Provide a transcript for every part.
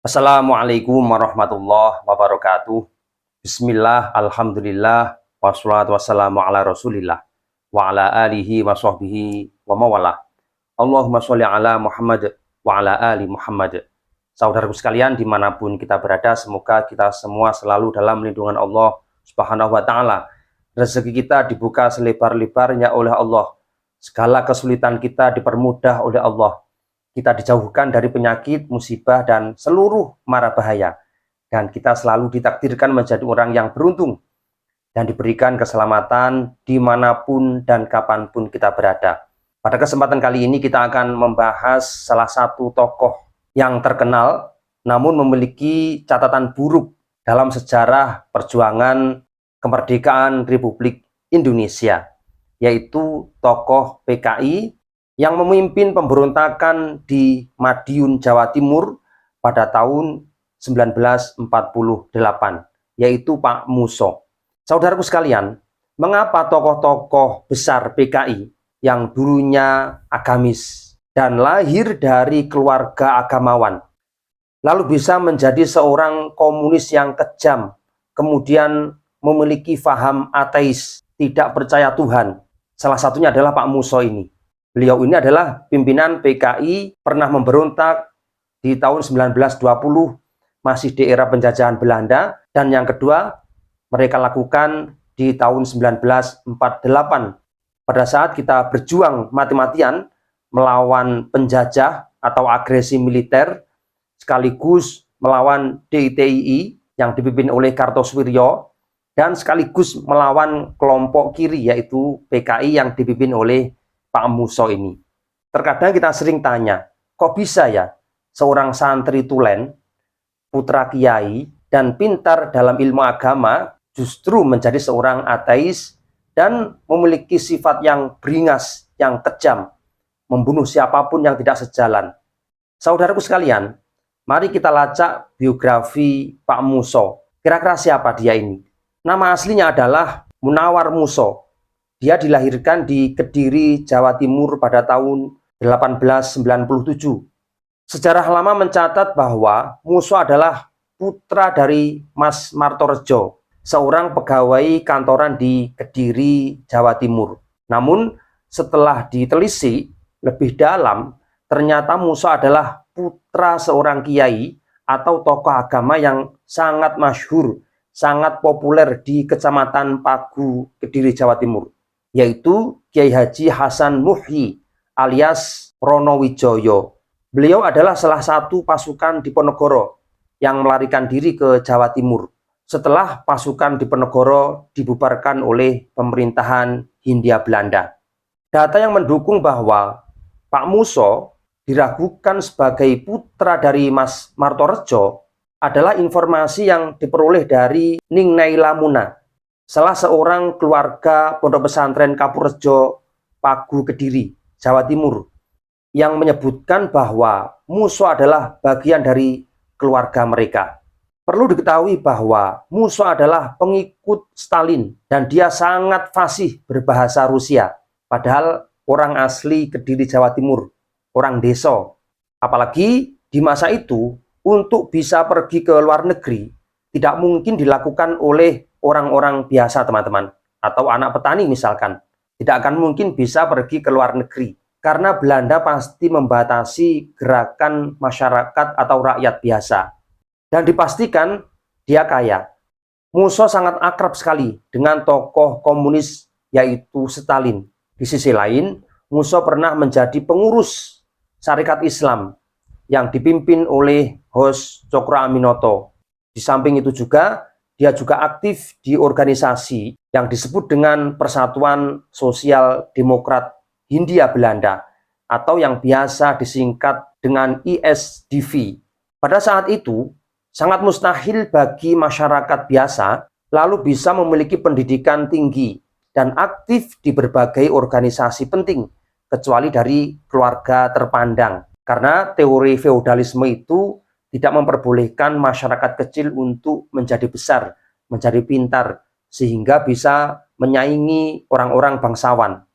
Assalamualaikum warahmatullahi wabarakatuh. Bismillah, alhamdulillah, wassalatu wassalamu ala rasulillah, wa ala alihi wa sahbihi wa mawalah. Allahumma sholli ala Muhammad wa ala ali Muhammad. Saudaraku sekalian, dimanapun kita berada, semoga kita semua selalu dalam lindungan Allah Subhanahu wa ta'ala. Rezeki kita dibuka selebar-lebarnya oleh Allah. Segala kesulitan kita dipermudah oleh Allah. Kita dijauhkan dari penyakit, musibah, dan seluruh mara bahaya. Dan kita selalu ditakdirkan menjadi orang yang beruntung dan diberikan keselamatan dimanapun dan kapanpun kita berada. Pada kesempatan kali ini kita akan membahas salah satu tokoh yang terkenal namun memiliki catatan buruk dalam sejarah perjuangan kemerdekaan Republik Indonesia, yaitu tokoh PKI yang memimpin pemberontakan di Madiun, Jawa Timur pada tahun 1948, yaitu Pak Muso. Saudaraku sekalian, mengapa tokoh-tokoh besar PKI yang dulunya agamis dan lahir dari keluarga agamawan, lalu bisa menjadi seorang komunis yang kejam, kemudian memiliki faham ateis, tidak percaya Tuhan? Salah satunya adalah Pak Muso ini. Beliau ini adalah pimpinan PKI, pernah memberontak di tahun 1920, masih di era penjajahan Belanda, dan yang kedua, mereka lakukan di tahun 1948. Pada saat kita berjuang mati-matian melawan penjajah atau agresi militer, sekaligus melawan DITII yang dipimpin oleh Kartosuwiryo, dan sekaligus melawan kelompok kiri, yaitu PKI yang dipimpin oleh Pak Muso ini. Terkadang kita sering tanya, kok bisa ya seorang santri tulen, putra kiai, dan pintar dalam ilmu agama justru menjadi seorang ateis dan memiliki sifat yang beringas, yang kejam, membunuh siapapun yang tidak sejalan. Saudaraku sekalian, mari kita lacak biografi Pak Muso. Kira-kira siapa dia ini? Nama aslinya adalah Munawar Muso. Dia dilahirkan di Kediri, Jawa Timur pada tahun 1897. Sejarah lama mencatat bahwa Muso adalah putra dari Mas Martorejo, seorang pegawai kantoran di Kediri, Jawa Timur. Namun setelah ditelisik lebih dalam, ternyata Muso adalah putra seorang kiai atau tokoh agama yang sangat masyhur, sangat populer di Kecamatan Pagu, Kediri, Jawa Timur, yaitu Kiai Haji Hasan Muhyi alias Ronowijoyo. Beliau adalah salah satu pasukan Diponegoro yang melarikan diri ke Jawa Timur setelah pasukan Diponegoro dibubarkan oleh pemerintahan Hindia Belanda. Data yang mendukung bahwa Pak Muso diragukan sebagai putra dari Mas Martorejo adalah informasi yang diperoleh dari Ning Naila Muna, salah seorang keluarga pondok pesantren Kapurrejo, Pagu, Kediri, Jawa Timur, yang menyebutkan bahwa Muso adalah bagian dari keluarga mereka. Perlu diketahui bahwa Muso adalah pengikut Stalin dan dia sangat fasih berbahasa Rusia, padahal orang asli Kediri, Jawa Timur, orang desa. Apalagi di masa itu, untuk bisa pergi ke luar negeri tidak mungkin dilakukan oleh orang-orang biasa, teman-teman, atau anak petani misalkan. Tidak akan mungkin bisa pergi ke luar negeri karena Belanda pasti membatasi gerakan masyarakat atau rakyat biasa, dan dipastikan dia kaya. Muso sangat akrab sekali dengan tokoh komunis yaitu Stalin. Di sisi lain, Muso pernah menjadi pengurus Syarikat Islam yang dipimpin oleh Hos Cokro Aminoto. Di samping itu juga dia juga aktif di organisasi yang disebut dengan Persatuan Sosial Demokrat Hindia Belanda atau yang biasa disingkat dengan ISDV. Pada saat itu, sangat mustahil bagi masyarakat biasa lalu bisa memiliki pendidikan tinggi dan aktif di berbagai organisasi penting, kecuali dari keluarga terpandang. Karena teori feodalisme itu tidak memperbolehkan masyarakat kecil untuk menjadi besar, menjadi pintar, sehingga bisa menyaingi orang-orang bangsawan.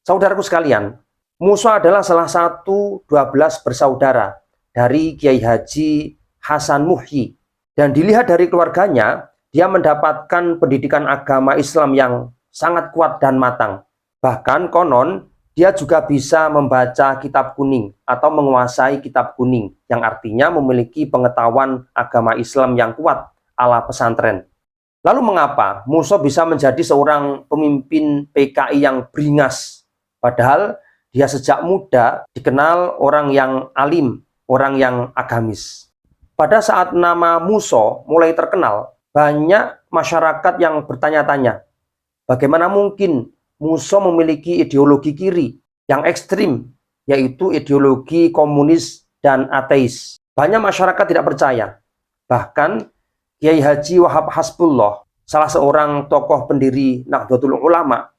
Saudaraku sekalian, Muso adalah salah satu 12 bersaudara dari Kiai Haji Hasan Muhyi. Dan dilihat dari keluarganya, dia mendapatkan pendidikan agama Islam yang sangat kuat dan matang. Bahkan konon, dia juga bisa membaca kitab kuning atau menguasai kitab kuning, yang artinya memiliki pengetahuan agama Islam yang kuat ala pesantren. Lalu mengapa Musa bisa menjadi seorang pemimpin PKI yang beringas? Padahal dia sejak muda dikenal orang yang alim, orang yang agamis. Pada saat nama Musa mulai terkenal, banyak masyarakat yang bertanya-tanya, bagaimana mungkin Musa memiliki ideologi kiri yang ekstrim, yaitu ideologi komunis dan ateis. Banyak masyarakat tidak percaya. Bahkan Kiai Haji Wahab Hasbullah, salah seorang tokoh pendiri Nahdlatul Ulama,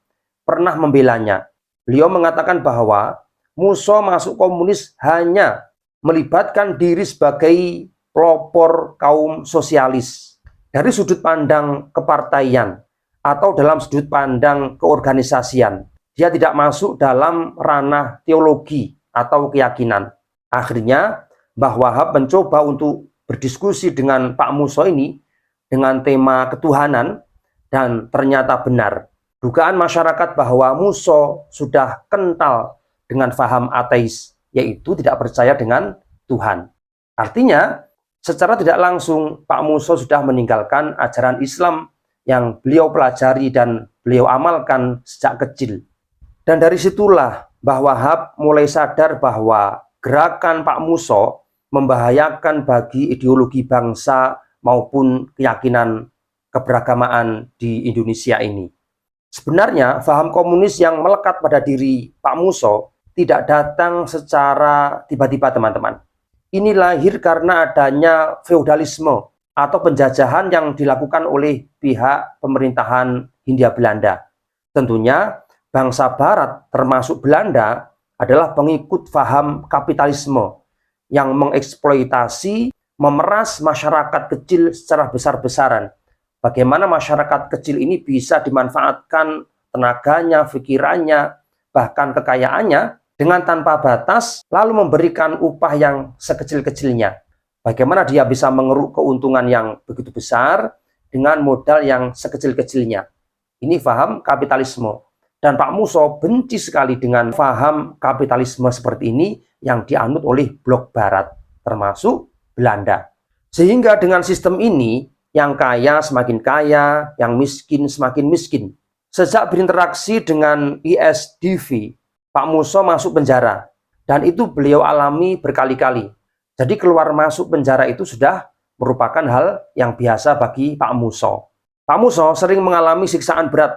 pernah membelanya. Beliau mengatakan bahwa Musa masuk komunis hanya melibatkan diri sebagai pelopor kaum sosialis dari sudut pandang kepartaian atau dalam sudut pandang keorganisasian. Dia tidak masuk dalam ranah teologi atau keyakinan. Akhirnya Mbah Wahab mencoba untuk berdiskusi dengan Pak Musa ini dengan tema ketuhanan, dan ternyata benar. Dugaan masyarakat bahwa Musa sudah kental dengan faham ateis, yaitu tidak percaya dengan Tuhan. Artinya, secara tidak langsung Pak Musa sudah meninggalkan ajaran Islam yang beliau pelajari dan beliau amalkan sejak kecil. Dan dari situlah Mbah Wahab mulai sadar bahwa gerakan Pak Musa membahayakan bagi ideologi bangsa maupun keyakinan keberagamaan di Indonesia ini. Sebenarnya, paham komunis yang melekat pada diri Pak Musa tidak datang secara tiba-tiba, teman-teman. Ini lahir karena adanya feodalisme atau penjajahan yang dilakukan oleh pihak pemerintahan Hindia Belanda. Tentunya, bangsa Barat termasuk Belanda adalah pengikut paham kapitalisme yang mengeksploitasi, memeras masyarakat kecil secara besar-besaran. Bagaimana masyarakat kecil ini bisa dimanfaatkan tenaganya, pikirannya, bahkan kekayaannya dengan tanpa batas, lalu memberikan upah yang sekecil-kecilnya. Bagaimana dia bisa mengeruk keuntungan yang begitu besar dengan modal yang sekecil-kecilnya. Ini paham kapitalisme. Dan Pak Musa benci sekali dengan paham kapitalisme seperti ini yang dianut oleh blok barat, termasuk Belanda. Sehingga dengan sistem ini, yang kaya semakin kaya, yang miskin semakin miskin. Sejak berinteraksi dengan ISDV, Pak Musa masuk penjara. Dan itu beliau alami berkali-kali. Jadi keluar masuk penjara itu sudah merupakan hal yang biasa bagi Pak Musa. Pak Musa sering mengalami siksaan berat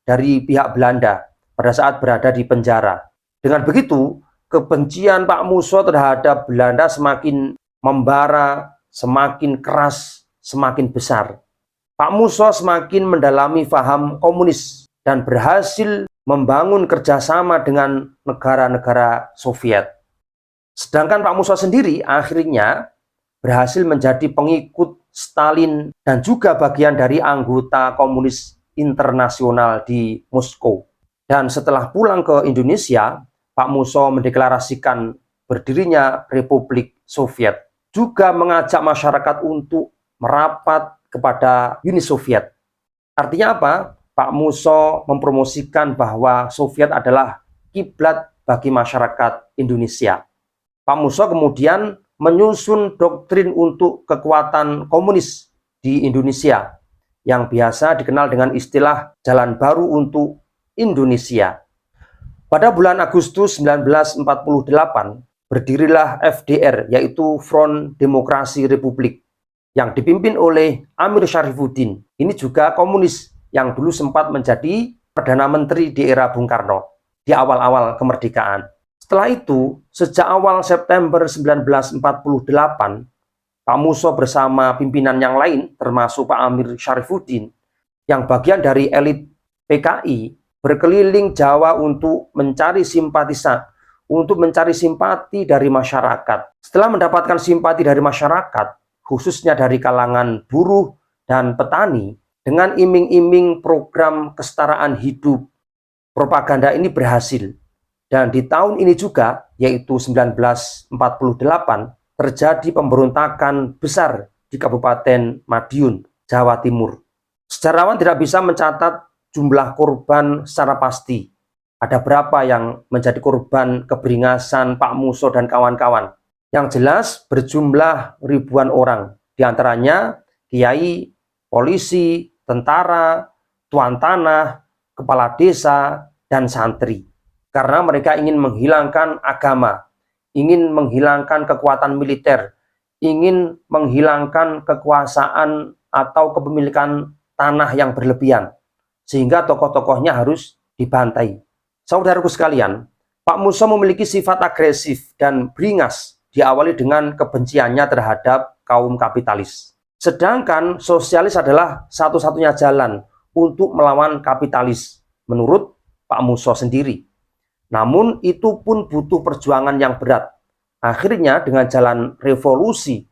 dari pihak Belanda pada saat berada di penjara. Dengan begitu, kebencian Pak Musa terhadap Belanda semakin membara, semakin keras, semakin besar. Pak Musa semakin mendalami paham komunis dan berhasil membangun kerjasama dengan negara-negara Soviet. Sedangkan Pak Musa sendiri akhirnya berhasil menjadi pengikut Stalin dan juga bagian dari anggota komunis internasional di Moskow. Dan setelah pulang ke Indonesia, Pak Musa mendeklarasikan berdirinya Republik Soviet. Juga mengajak masyarakat untuk merapat kepada Uni Soviet. Artinya apa? Pak Musa mempromosikan bahwa Soviet adalah kiblat bagi masyarakat Indonesia. Pak Musa kemudian menyusun doktrin untuk kekuatan komunis di Indonesia yang biasa dikenal dengan istilah Jalan Baru untuk Indonesia. Pada bulan Agustus 1948, berdirilah FDR, yaitu Front Demokrasi Republik, yang dipimpin oleh Amir Syarifuddin. Ini juga komunis yang dulu sempat menjadi Perdana Menteri di era Bung Karno di awal-awal kemerdekaan. Setelah itu, sejak awal September 1948, Pak Musa bersama pimpinan yang lain, termasuk Pak Amir Syarifuddin, yang bagian dari elit PKI, berkeliling Jawa untuk mencari simpatisan, untuk mencari simpati dari masyarakat. Setelah mendapatkan simpati dari masyarakat, khususnya dari kalangan buruh dan petani, dengan iming-iming program kesetaraan hidup, propaganda ini berhasil. Dan di tahun ini juga, yaitu 1948, terjadi pemberontakan besar di Kabupaten Madiun, Jawa Timur. Sejarawan tidak bisa mencatat jumlah korban secara pasti. Ada berapa yang menjadi korban keberingasan Pak Muso dan kawan-kawan. Yang jelas berjumlah ribuan orang. Di antaranya kiai, polisi, tentara, tuan tanah, kepala desa, dan santri. Karena mereka ingin menghilangkan agama, ingin menghilangkan kekuatan militer, ingin menghilangkan kekuasaan atau kepemilikan tanah yang berlebihan, sehingga tokoh-tokohnya harus dibantai. Saudaraku sekalian, Pak Muso memiliki sifat agresif dan beringas, diawali dengan kebenciannya terhadap kaum kapitalis. Sedangkan sosialis adalah satu-satunya jalan untuk melawan kapitalis, menurut Pak Muso sendiri. Namun itu pun butuh perjuangan yang berat. Akhirnya dengan jalan revolusi,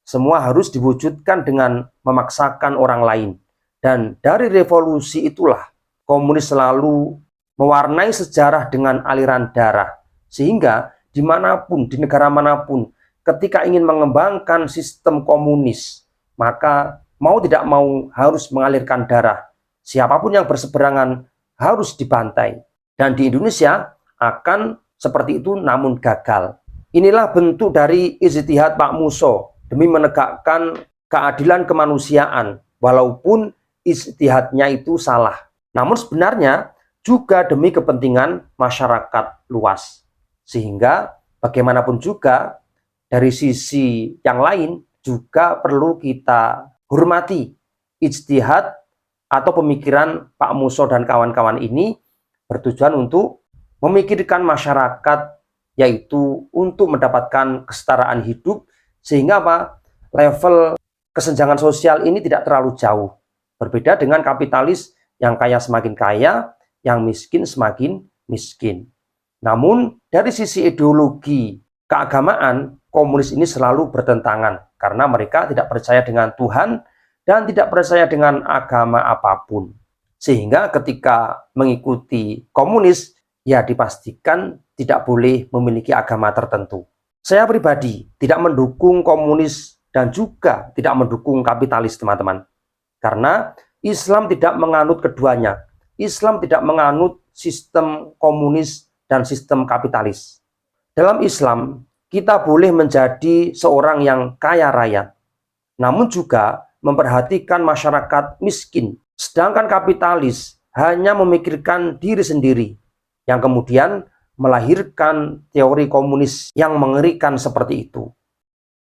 semua harus diwujudkan dengan memaksakan orang lain. Dan dari revolusi itulah komunis selalu mewarnai sejarah dengan aliran darah. Sehingga dimanapun, di negara manapun, ketika ingin mengembangkan sistem komunis, maka mau tidak mau harus mengalirkan darah. Siapapun yang berseberangan harus dibantai. Dan di Indonesia akan seperti itu namun gagal. Inilah bentuk dari ijtihad Pak Muso demi menegakkan keadilan kemanusiaan, walaupun ijtihadnya itu salah. Namun sebenarnya juga demi kepentingan masyarakat luas. Sehingga bagaimanapun juga dari sisi yang lain juga perlu kita hormati ijtihad atau pemikiran Pak Muso dan kawan-kawan ini bertujuan untuk memikirkan masyarakat, yaitu untuk mendapatkan kesetaraan hidup, sehingga apa? Level kesenjangan sosial ini tidak terlalu jauh. Berbeda dengan kapitalis yang kaya semakin kaya, yang miskin semakin miskin. Namun dari sisi ideologi keagamaan, komunis ini selalu bertentangan karena mereka tidak percaya dengan Tuhan dan tidak percaya dengan agama apapun. Sehingga ketika mengikuti komunis, ya dipastikan tidak boleh memiliki agama tertentu. Saya pribadi tidak mendukung komunis dan juga tidak mendukung kapitalis, teman-teman. Karena Islam tidak menganut keduanya. Islam tidak menganut sistem komunis dan sistem kapitalis. Dalam Islam, kita boleh menjadi seorang yang kaya raya, namun juga memperhatikan masyarakat miskin. Sedangkan kapitalis hanya memikirkan diri sendiri, yang kemudian melahirkan teori komunis yang mengerikan seperti itu.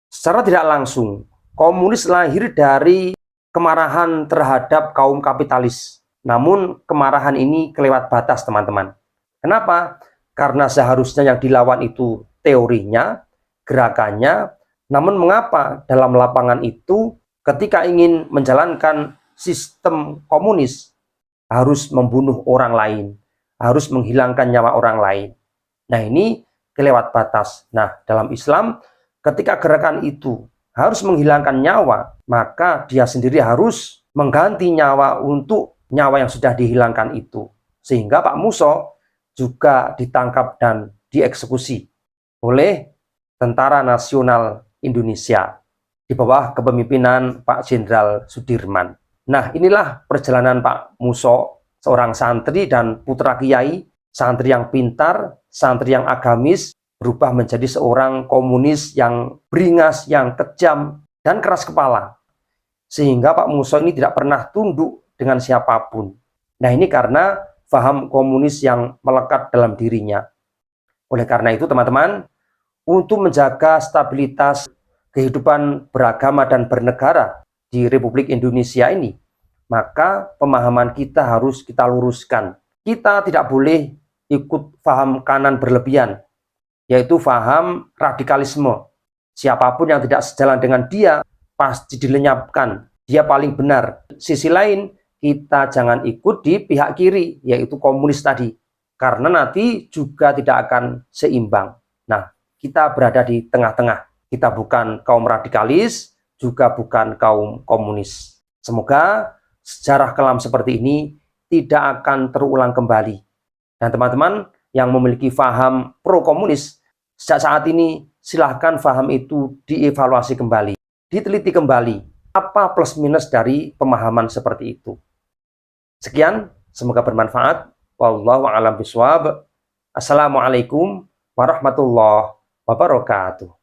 Secara tidak langsung, komunis lahir dari kemarahan terhadap kaum kapitalis. Namun kemarahan ini kelewat batas, teman-teman. Kenapa? Karena seharusnya yang dilawan itu teorinya, gerakannya. Namun mengapa dalam lapangan itu ketika ingin menjalankan sistem komunis harus membunuh orang lain, harus menghilangkan nyawa orang lain. Nah, ini kelewat batas. Nah, dalam Islam ketika gerakan itu harus menghilangkan nyawa, maka dia sendiri harus mengganti nyawa untuk nyawa yang sudah dihilangkan itu. Sehingga Pak Muso juga ditangkap dan dieksekusi oleh Tentara Nasional Indonesia di bawah kepemimpinan Pak Jenderal Sudirman. Nah, inilah perjalanan Pak Muso, seorang santri dan putra kiai, santri yang pintar, santri yang agamis, berubah menjadi seorang komunis yang beringas, yang kejam, dan keras kepala. Sehingga Pak Muso ini tidak pernah tunduk dengan siapapun. Nah, ini karena paham komunis yang melekat dalam dirinya. Oleh karena itu, teman-teman, untuk menjaga stabilitas kehidupan beragama dan bernegara di Republik Indonesia ini, maka pemahaman kita harus kita luruskan. Kita tidak boleh ikut paham kanan berlebihan, yaitu paham radikalisme. Siapapun yang tidak sejalan dengan dia, pasti dilenyapkan. Dia paling benar. Sisi lain, kita jangan ikut di pihak kiri, yaitu komunis tadi. Karena nanti juga tidak akan seimbang. Nah, kita berada di tengah-tengah. Kita bukan kaum radikalis, juga bukan kaum komunis. Semoga sejarah kelam seperti ini tidak akan terulang kembali. Dan teman-teman yang memiliki paham pro-komunis, sejak saat ini silahkan faham itu dievaluasi kembali, diteliti kembali, apa plus minus dari pemahaman seperti itu. Sekian, semoga bermanfaat. Wallahu a'lam bishawab. Assalamualaikum warahmatullahi wabarakatuh.